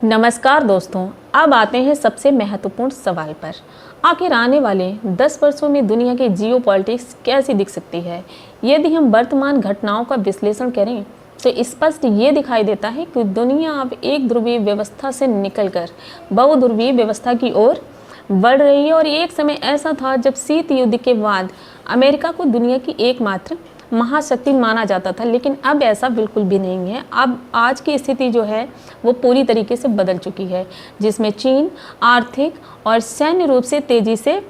नमस्कार दोस्तों, अब आते हैं सबसे महत्वपूर्ण सवाल पर। आखिर आने वाले 10 वर्षों में दुनिया की जियोपॉलिटिक्स कैसी दिख सकती है। यदि हम वर्तमान घटनाओं का विश्लेषण करें तो स्पष्ट ये दिखाई देता है कि दुनिया अब एक ध्रुवीय व्यवस्था से निकलकर बहुध्रुवीय व्यवस्था की ओर बढ़ रही है। और एक समय ऐसा था जब शीत युद्ध के बाद अमेरिका को दुनिया की एकमात्र महाशक्ति माना जाता था, लेकिन अब ऐसा बिल्कुल भी नहीं है। अब आज की स्थिति जो है वो पूरी तरीके से बदल चुकी है, जिसमें चीन आर्थिक और सैन्य रूप से तेजी से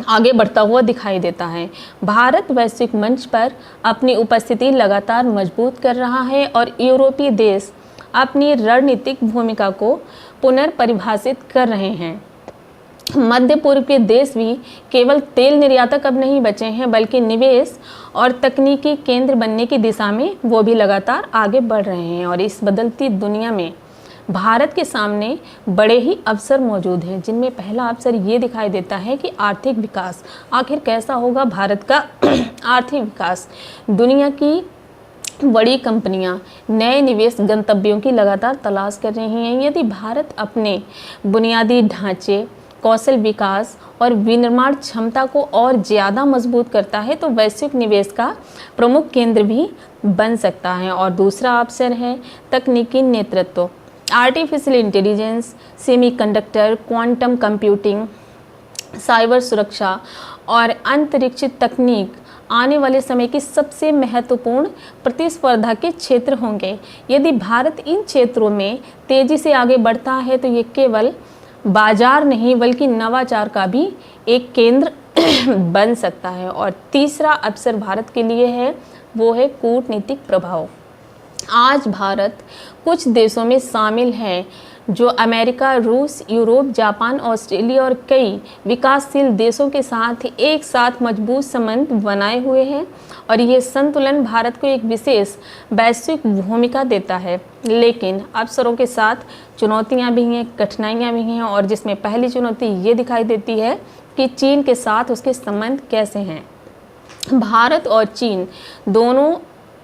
आगे बढ़ता हुआ दिखाई देता है। भारत वैश्विक मंच पर अपनी उपस्थिति लगातार मजबूत कर रहा है और यूरोपीय देश अपनी रणनीतिक भूमिका को पुनर्परिभाषित कर रहे हैं। मध्य पूर्व के देश भी केवल तेल निर्यातक अब नहीं बचे हैं, बल्कि निवेश और तकनीकी केंद्र बनने की दिशा में वो भी लगातार आगे बढ़ रहे हैं। और इस बदलती दुनिया में भारत के सामने बड़े ही अवसर मौजूद हैं, जिनमें पहला अवसर ये दिखाई देता है कि आर्थिक विकास। आखिर कैसा होगा भारत का आर्थिक विकास। दुनिया की बड़ी कंपनियां नए निवेश गंतव्यों की लगातार तलाश कर रही हैं। यदि भारत अपने बुनियादी ढांचे, कौशल विकास और विनिर्माण क्षमता को और ज़्यादा मजबूत करता है तो वैश्विक निवेश का प्रमुख केंद्र भी बन सकता है। और दूसरा अवसर है तकनीकी नेतृत्व। Artificial intelligence, semiconductor, quantum computing, cyber सुरक्षा और अंतरिक्ष तकनीक आने वाले समय की सबसे महत्वपूर्ण प्रतिस्पर्धा के क्षेत्र होंगे। यदि भारत इन क्षेत्रों में तेज़ी से आगे बढ़ता है तो ये केवल बाजार नहीं बल्कि नवाचार का भी एक केंद्र बन सकता है। और तीसरा अवसर भारत के लिए है वो है कूटनीतिक प्रभाव। आज भारत कुछ देशों में शामिल है जो अमेरिका, रूस, यूरोप, जापान, ऑस्ट्रेलिया और कई विकासशील देशों के साथ एक साथ मजबूत संबंध बनाए हुए हैं। और ये संतुलन भारत को एक विशेष वैश्विक भूमिका देता है, लेकिन अवसरों के साथ चुनौतियां भी हैं, कठिनाइयां भी हैं। और जिसमें पहली चुनौती ये दिखाई देती है कि चीन के साथ उसके संबंध कैसे हैं। भारत और चीन दोनों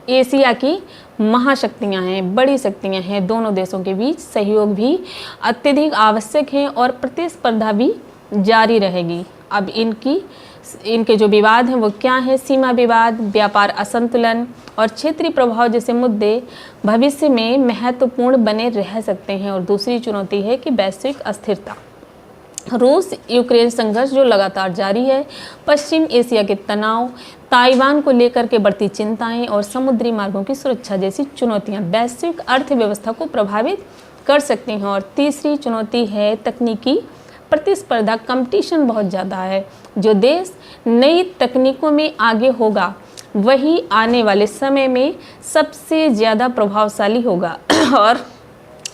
एशिया की महाशक्तियां हैं, बड़ी शक्तियां हैं। दोनों देशों के बीच सहयोग भी अत्यधिक आवश्यक है और प्रतिस्पर्धा भी जारी रहेगी। अब इनके जो विवाद हैं वो क्या है? सीमा विवाद, व्यापार असंतुलन और क्षेत्रीय प्रभाव जैसे मुद्दे भविष्य में महत्वपूर्ण बने रह सकते हैं। और दूसरी चुनौती है कि वैश्विक अस्थिरता। रूस यूक्रेन संघर्ष जो लगातार जारी है, पश्चिम एशिया के तनाव, ताइवान को लेकर के बढ़ती चिंताएं और समुद्री मार्गों की सुरक्षा जैसी चुनौतियां वैश्विक अर्थव्यवस्था को प्रभावित कर सकती हैं। और तीसरी चुनौती है तकनीकी प्रतिस्पर्धा। कंपटीशन बहुत ज़्यादा है। जो देश नई तकनीकों में आगे होगा वही आने वाले समय में सबसे ज़्यादा प्रभावशाली होगा। और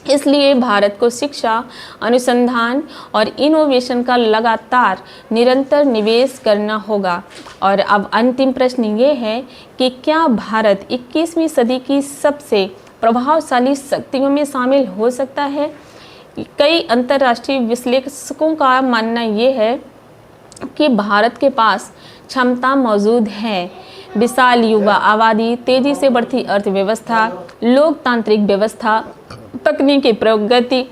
इसलिए भारत को शिक्षा, अनुसंधान और इनोवेशन का लगातार निरंतर निवेश करना होगा। और अब अंतिम प्रश्न ये है कि क्या भारत 21वीं सदी की सबसे प्रभावशाली शक्तियों में शामिल हो सकता है? कई अंतर्राष्ट्रीय विश्लेषकों का मानना ये है कि भारत के पास क्षमता मौजूद है। विशाल युवा आबादी, तेजी से बढ़ती अर्थव्यवस्था, लोकतांत्रिक व्यवस्था, तकनीकी प्रगति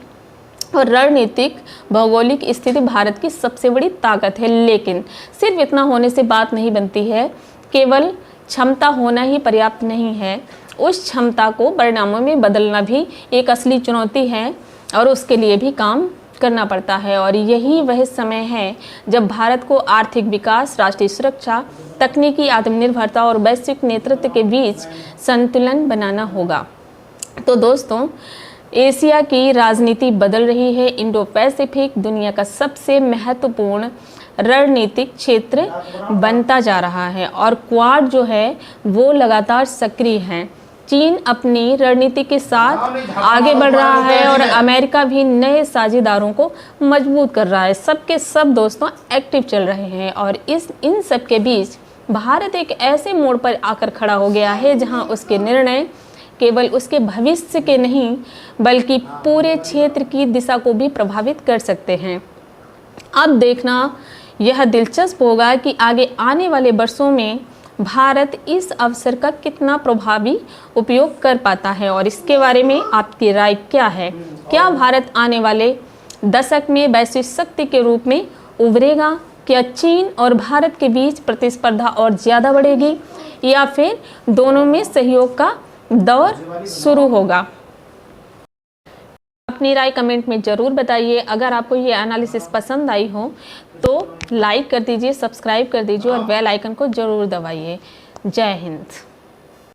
और रणनीतिक भौगोलिक स्थिति भारत की सबसे बड़ी ताकत है। लेकिन सिर्फ इतना होने से बात नहीं बनती है। केवल क्षमता होना ही पर्याप्त नहीं है, उस क्षमता को परिणामों में बदलना भी एक असली चुनौती है और उसके लिए भी काम करना पड़ता है। और यही वह समय है जब भारत को आर्थिक विकास, राष्ट्रीय सुरक्षा, तकनीकी आत्मनिर्भरता और वैश्विक नेतृत्व के बीच संतुलन बनाना होगा। तो दोस्तों, एशिया की राजनीति बदल रही है। इंडो पैसिफिक दुनिया का सबसे महत्वपूर्ण रणनीतिक क्षेत्र बनता जा रहा है और क्वाड जो है वो लगातार सक्रिय है। चीन अपनी रणनीति के साथ आगे बढ़ रहा है और अमेरिका भी नए साझेदारों को मजबूत कर रहा है। सबके सब दोस्तों एक्टिव चल रहे हैं। और इन सब के बीच भारत एक ऐसे मोड़ पर आकर खड़ा हो गया है जहां उसके निर्णय केवल उसके भविष्य के नहीं बल्कि पूरे क्षेत्र की दिशा को भी प्रभावित कर सकते हैं। अब देखना यह दिलचस्प होगा कि आगे आने वाले वर्षों में भारत इस अवसर का कितना प्रभावी उपयोग कर पाता है और इसके बारे में आपकी राय क्या है? क्या भारत आने वाले दशक में वैश्विक शक्ति के रूप में उभरेगा? क्या चीन और भारत के बीच प्रतिस्पर्धा और ज़्यादा बढ़ेगी या फिर दोनों में सहयोग का दौर शुरू होगा? अपनी राय कमेंट में ज़रूर बताइए। अगर आपको ये एनालिसिस पसंद आई हो तो लाइक कर दीजिए, सब्सक्राइब कर दीजिए और बेल आइकन को ज़रूर दबाइए। जय हिंद।